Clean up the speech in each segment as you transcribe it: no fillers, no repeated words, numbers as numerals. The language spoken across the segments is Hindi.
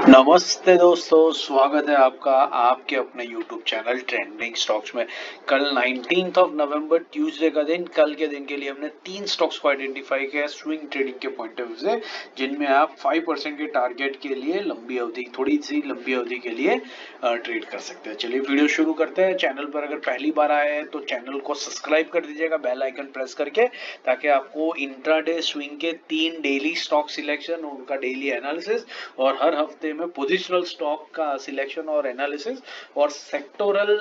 नमस्ते दोस्तों, स्वागत है आपका आपके अपने YouTube चैनल ट्रेंडिंग स्टॉक्स में। कल 19th ऑफ नवंबर ट्यूसडे का दिन, कल के दिन के लिए हमने 3 स्टॉक्स को आइडेंटिफाई किया स्विंग ट्रेडिंग के पॉइंट ऑफ व्यू से, जिनमें आप 5% के टारगेट के लिए लंबी अवधि, थोड़ी सी लंबी अवधि के लिए ट्रेड कर सकते हैं। चलिए वीडियो शुरू करते हैं। चैनल पर अगर पहली बार आए हैं तो चैनल को सब्सक्राइब कर दीजिएगा बेल आइकन प्रेस करके, ताकि आपको इंट्राडे स्विंग के 3 डेली स्टॉक सिलेक्शन, उनका डेली एनालिसिस और हर हफ्ते में पोजिशनल स्टॉक का सिलेक्शन और एनालिसिस और सेक्टोरल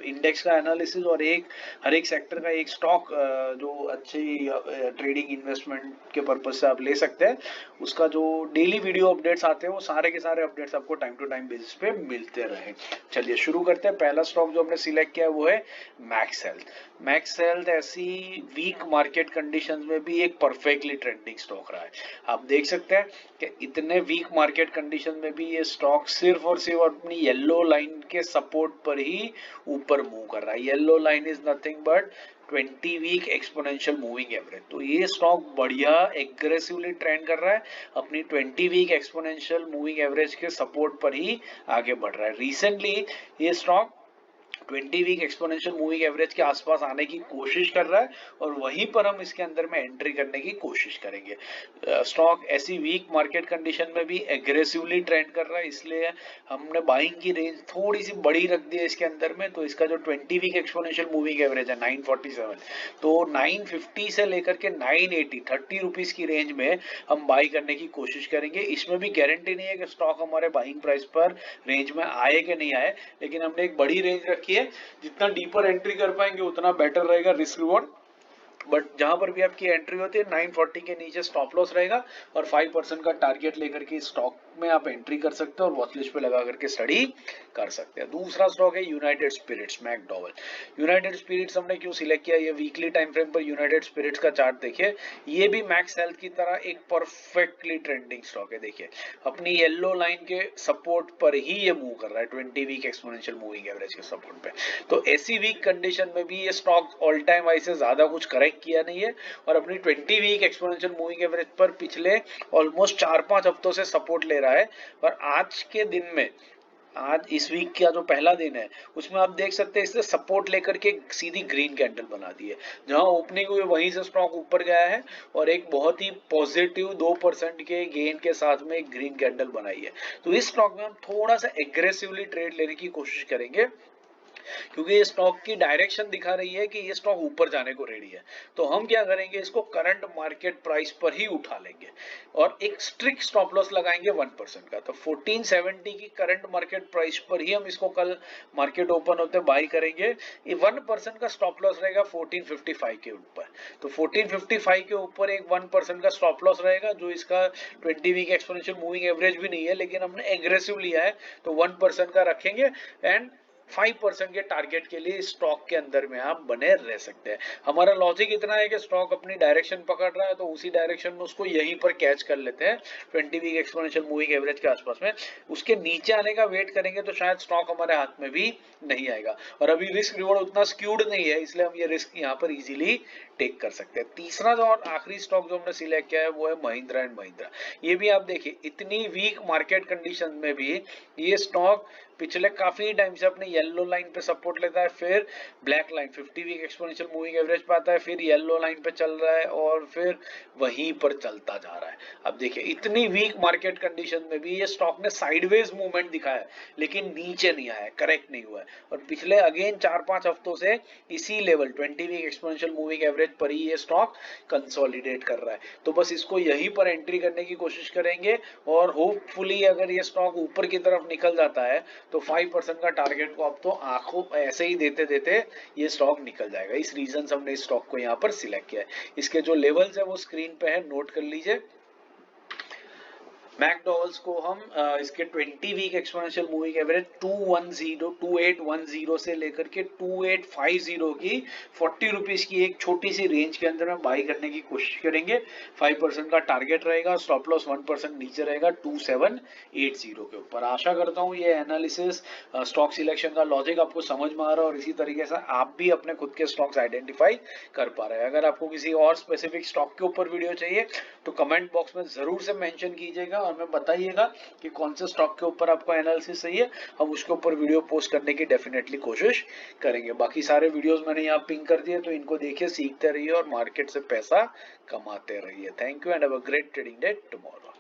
इंडेक्स का एनालिसिस और हर एक सेक्टर का एक स्टॉक जो अच्छी ट्रेडिंग इन्वेस्टमेंट के पर्पज से आप ले सकते हैं, उसका जो डेली वीडियो अपडेट्स आते हैं वो सारे के सारे अपडेट्स आपको टाइम टू टाइम बेसिस पे मिलते रहे। चलिए शुरू करते हैं। पहला स्टॉक जो हमने सिलेक्ट किया है वो है मैक्स हेल्थ। मैक्स हेल्थ ऐसी वीक मार्केट कंडीशंस में भी एक परफेक्टली ट्रेंडिंग स्टॉक रहा है। आप देख सकते हैं कि इतने वीक मार्केट कंडीशन में भी ये स्टॉक सिर्फ और सिर्फ अपनी येलो लाइन के सपोर्ट पर ही ऊपर मूव कर रहा है। Yellow line is nothing but 20 week exponential moving average. तो ये स्टॉक बढ़िया एग्रेसिवली ट्रेंड कर रहा है, अपनी 20 वीक एक्सपोनेंशियल मूविंग एवरेज के सपोर्ट पर ही आगे बढ़ रहा है। रिसेंटली ये stock 20 week exponential moving average के आसपास आने की कोशिश कर रहा है और वहीं पर हम इसके अंदर में एंट्री करने की कोशिश करेंगे। स्टॉक ऐसी वीक मार्केट कंडीशन में भी एग्रेसिवली ट्रेंड कर रहा है, इसलिए हमने बाइंग की रेंज थोड़ी सी बड़ी रख दी है इसके अंदर में। तो इसका जो 20 वीक एक्सपोनेंशियल मूविंग एवरेज है 947, तो 950 से लेकर के 980 30 रुपीज की रेंज में हम बाई करने की कोशिश करेंगे। इसमें भी गारंटी नहीं है कि स्टॉक हमारे बाइंग प्राइस पर रेंज में आए कि नहीं आए, लेकिन हमने एक बड़ी रेंज रखी है। जितना डीपर एंट्री कर पाएंगे उतना बेटर रहेगा रिस्क रिवॉर्ड। बट जहां पर भी आपकी एंट्री होती है 940 के नीचे स्टॉप लॉस रहेगा और 5% का टारगेट लेकर के स्टॉक में आप एंट्री कर सकते हो और वॉच लिस्ट पे लगा करके स्टडी कर सकते हैं। दूसरा स्टॉक है United Spirits, McDowell. United Spirits हमने क्यों सिलेक्ट किया? ये वीकली टाइम फ्रेम पर यूनाइटेड स्पिरिट्स का चार्ट देखिए, ये भी मैक्स हेल्थ की तरह एक परफेक्टली ट्रेंडिंग स्टॉक है। देखिए अपनी येलो लाइन के सपोर्ट पर ही ये मूव कर रहा है, 20 वीक एक्सपोनेंशियल मूविंग एवरेज के सपोर्ट पे। तो ऐसी वीक कंडीशन में भी ये स्टॉक ऑल टाइम हाई से ज्यादा कुछ करेक्ट किया नहीं है और अपनी 20 वीक एक्सपोनेंशियल मूविंग एवरेज पर पिछले ऑलमोस्ट 4-5 हफ्तों से सपोर्ट ले रहा है। और आज के दिन में, आज इस वीक का जो पहला दिन है उसमें आप देख सकते हैं इसने सपोर्ट लेकर के सीधी ग्रीन कैंडल बना दी है। जहां ओपनिंग हुई वहीं से स्टॉक ऊपर गया है और एक बहुत ही पॉजिटिव 2% के गेन के साथ में एक ग्रीन कैंडल बनाई है। तो इस स्टॉक में हम थोड़ा सा एग्रेसिवली ट्रेड लेने की कोशिश करेंगे, क्योंकि ये स्टॉक की डायरेक्शन दिखा रही है कि ये स्टॉक ऊपर जाने को रेडी है। तो हम क्या करेंगे, इसको करंट मार्केट प्राइस पर ही उठा लेंगे और एक स्ट्रिक्ट स्टॉप लॉस लगाएंगे 1% का। तो 1470 की करंट मार्केट प्राइस पर ही हम इसको कल मार्केट ओपन होते बाई करेंगे। ये 1% का स्टॉप लॉस रहेगा 1455 के ऊपर। तो 1455 के ऊपर एक 1% का स्टॉप लॉस रहेगा, जो इसका 20 वीक एक्सपोनेंशियल मूविंग एवरेज भी नहीं है, लेकिन हमने एग्रेसिव लिया है तो 1% का रखेंगे एंड 5% के टारगेट के लिए स्टॉक के अंदर में आप बने रह सकते हैं। हमारा लॉजिक इतना है कि स्टॉक अपनी डायरेक्शन पकड़ रहा है तो उसी डायरेक्शन में उसको यहीं पर कैच कर लेते हैं 20 वीक एक्सपोनेंशियल मूविंग एवरेज के आसपास में। उसके नीचे आने का वेट करेंगे तो शायद स्टॉक हमारे हाथ में भी नहीं आएगा और अभी रिस्क रिवॉर्ड उतना स्क्यूड नहीं है, इसलिए हम ये रिस्क यहाँ पर इजीली टेक कर सकते हैं। तीसरा जो और आखिरी स्टॉक जो हमने सिलेक्ट किया है वो है महिंद्रा एंड महिंद्रा। ये भी आप देखिए इतनी वीक मार्केट कंडीशन में भी ये स्टॉक पिछले काफी टाइम से अपने येलो लाइन पे सपोर्ट लेता है, फिर black line 50 week exponential moving average पे आता है, फिर येलो लाइन पे चल रहा है और फिर वहीं पर चलता जा रहा है। अब देखिए इतनी वीक मार्केट कंडीशन में भी ये स्टॉक ने साइडवेज मूवमेंट दिखाया है, लेकिन नीचे नहीं आया, करेक्ट नहीं हुआ है और पिछले अगेन 4-5 हफ्तों से इसी level 20 week exponential moving average पर ही ये स्टॉक कंसोलिडेट कर रहा है। तो बस इसको यहीं पर एंट्री करने की कोशिश करेंगे और होपफुली अगर ये स्टॉक ऊपर की तरफ निकल जाता है तो 5% का टारगेट को अब तो आंखों ऐसे ही देते देते ये स्टॉक निकल जाएगा। इस रीजन से हमने इस स्टॉक को यहाँ पर सिलेक्ट किया है। इसके जो लेवल्स है वो स्क्रीन पे है, नोट कर लीजिए। मैकडॉवल्स को हम इसके 20 वीक एक्सपोनेंशियल मूविंग एवरेज 2810 से लेकर के 2850 की 40 रुपीज की एक छोटी सी रेंज के अंदर में बाई करने की कोशिश करेंगे। 5% का टारगेट रहेगा, स्टॉप लॉस 1% नीचे रहेगा 2780 के ऊपर। आशा करता हूँ ये एनालिसिस, स्टॉक सिलेक्शन का लॉजिक आपको समझ में आ रहा है और इसी तरीके से आप भी अपने खुद के स्टॉक्स आइडेंटिफाई कर पा रहे हैं। अगर आपको किसी और स्पेसिफिक स्टॉक के ऊपर वीडियो चाहिए तो कमेंट बॉक्स में जरूर से मेंशन कीजिएगा हमें बताइएगा कि कौन से स्टॉक के ऊपर आपको एनालिसिस चाहिए, हम उसके ऊपर वीडियो पोस्ट करने की डेफिनेटली कोशिश करेंगे। बाकी सारे वीडियोस मैंने यहाँ पिंक कर दिए, तो इनको देखिए, सीखते रहिए और मार्केट से पैसा कमाते रहिए। Thank you and have a great trading day tomorrow.